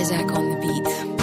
Isaac on the beat.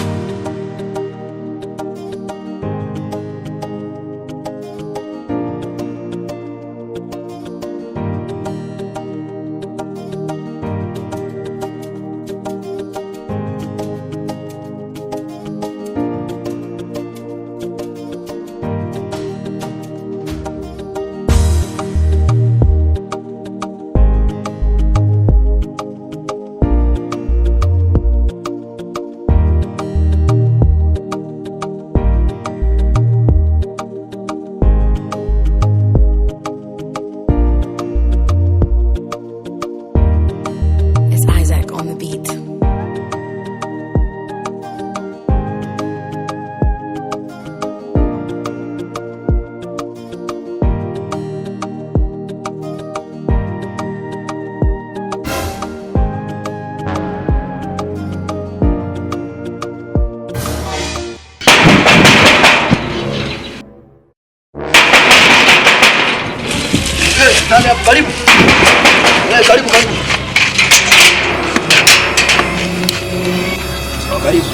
Isaac on the beat. Karibu. Karibu. Karibu.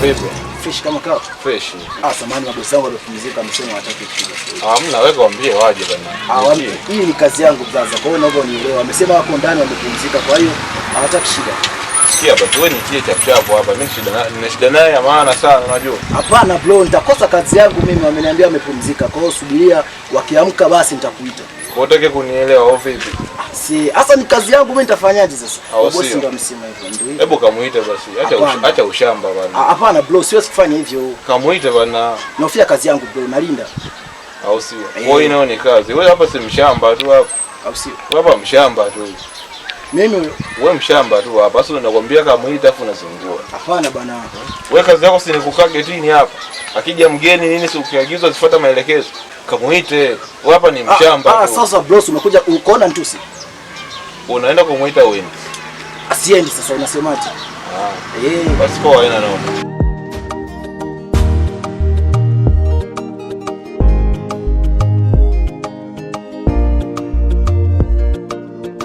Vipi? Fresh kama kawa? Fresh. Samahani mabosi wangu wamepumzika amesema hataki kuja. Hamna, wewe waambie waje bana. Hii ni kazi yangu brother. Kwa hiyo naomba unielewe. Wamesema wako ndani wamepumzika kwa hiyo hawataki shida. Sikia basi wewe nitie chapu hapa. Mimi nina shida naye ya maana sana unajua. Hapana bro, nitakosa kazi yangu mimi, wameniambia wamepumzika. Kwa hiyo subiria wakiamka basi nitakuita. Unataka kunielewa au vipi? Si, hasa ni kazi yangu mimi nitafanyaje sasa? Bosi ndo amesema hivyo ndio hivyo. Hebu kamuite basi. Acha ushamba bana. Hapana bro, siwezi kufanya hivyo. Kamuite bana. Nafia kazi yangu bro, nalinda. Au sio? Wewe inaona ni kazi. Wewe hapa si mshamba tu hapa. Au sio? Wewe hapa mshamba tu. Mimi wewe mshamba tu hapa. Sasa nakwambia kamuite afu unazungua. Hapana bana. Wewe kazi yako si nikukaa getini hapa. Akija mgeni nini si ukiagizwa usifuata maelekezo. Kamuite. Wewe hapa ni mshamba tu. Sasa bro, umekuja ukoona ntusi. Unaenda kumuita wewe. Asiendi sasa unasemaje? Basi kwa haina naona.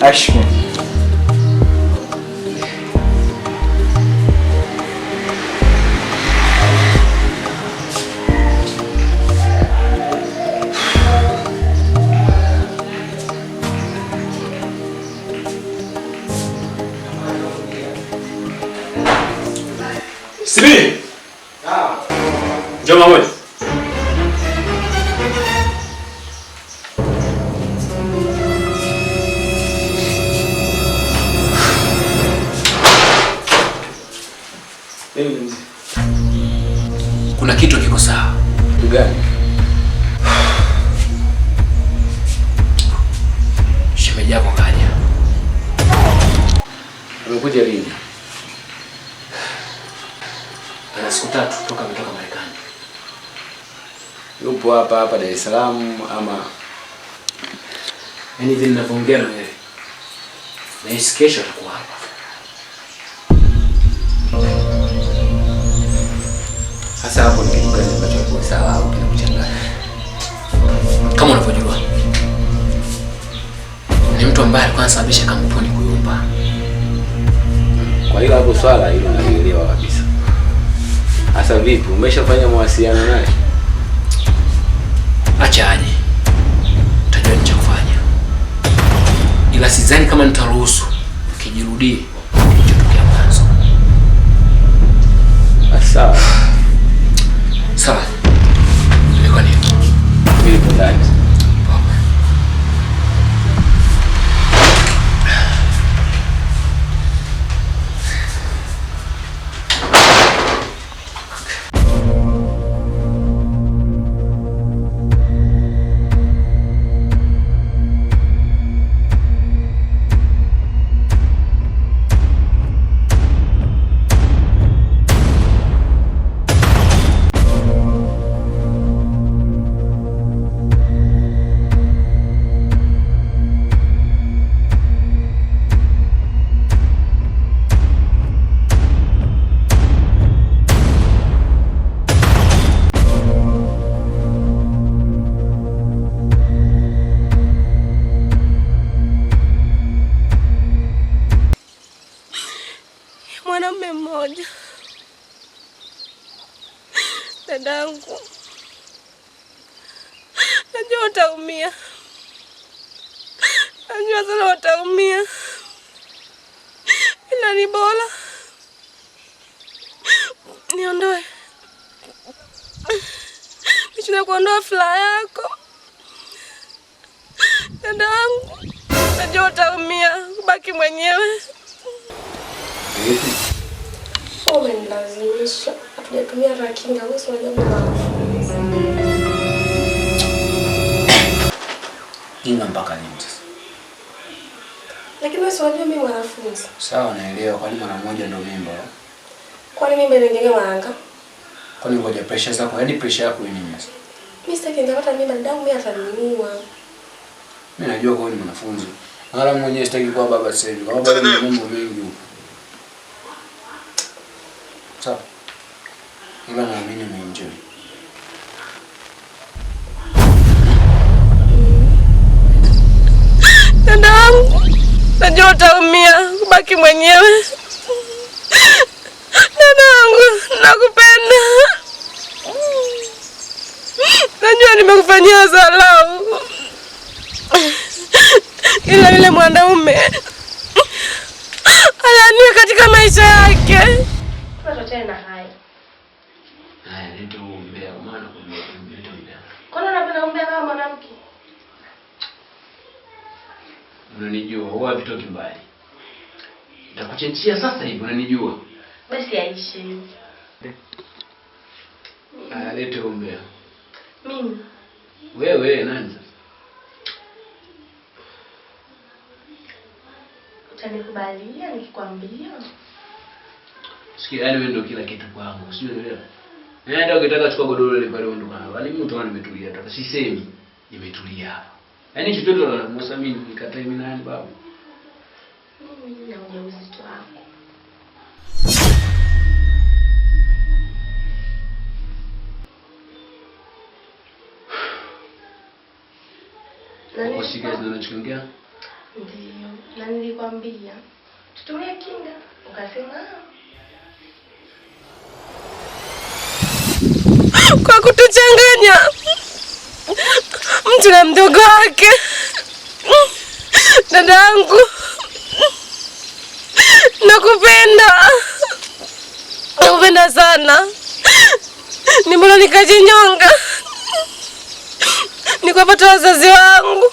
Action. Sibi! Njoma wewe. Kuna kitu kiko sawa. Kitu gani? Shemeji yako kaja. Amekuja lini? Ana siku 3 toka ametoka Marekani. Yupo hapa Dar es Salaam ama Yaani vile ninavyoongea na wewe. Na kesho atakuwa hapa. hasa hapo ni kitu gani ambacho hapo sawa au kinakuchanganya? Kama unavyojua. Ni mtu ambaye alikuwa anasababisha kampuni kuyumba. Kwa hiyo hapo swala hilo nalielewa kabisa. Hasa vipi? Umeshafanya mawasiliano naye? Acha aje. Utajua ni cha kufanya. Ila sidhani kama nitaruhusu kijirudie kilichotokea mwanzo. Sawa. Sawa. Nilikuwa nini? Vipi ndani? Mwanamume mmoja dadangu. Najua utaumia. Najua sana utaumia. Ila ni bora niondoe. Nichukue kuondoa furaha yako. Dadangu, najua utaumia kubaki mwenyewe. Umenilazimisha. Hatujatumia rakinga, wewe si unajua mwanafunzi. Kinga mpaka lini sasa? Lakini wewe si unajua mimi mwanafunzi. Sawa, naelewa. Kwani mara moja ndio mimba? Kwani mimba inaendelea maranga? Kwani ngoja pressure zako, hadi pressure yako ni nini sasa? Mimi sitaki nitapata mimba dadangu, mimi ataniua. Mimi najua kwa ni mwanafunzi. Ngala mwenyewe sitaki kuwa baba sasa hivi. Kwa sababu ni mambo mengi huko. Sawa. Ila naamini umeenjoy. Dadangu, najua utaumia kubaki mwenyewe. Dadangu, nakupenda. Najua nimekufanyia dharau. Ila yule mwanaume alania katika maisha yake. Tunatochana na haya. Haya, ndio umbea, maana kumbea. Kwani unapenda umbea kama mwanamke? Unanijua, huwa vitoki mbali. Nitakuchenjia sasa hivi, unanijua. Basi aishi. Haya, lete umbea. Mimi. Wewe nani sasa? Utanikubalia nikikwambia? Sikia, yani wewe ndio kila kitu kwangu, sio unaelewa? Nenda ukitaka chukua godoro ile pale ondoka nalo. Yaani mimi utaona nimetulia hapa. Sisemi nimetulia hapa. Yaani chochote unamwasa mimi nikatai mimi nani babu? Mimi na ujauzito wako. Uko serious na unachoongea? Ndio. Na nilikwambia tutumie kinga. Ukasema kwa kutuchanganya mtu na mdogo wake. Dadangu, nakupenda. Nakupenda sana. Ni mbona nikajinyonga nikapata wazazi wangu.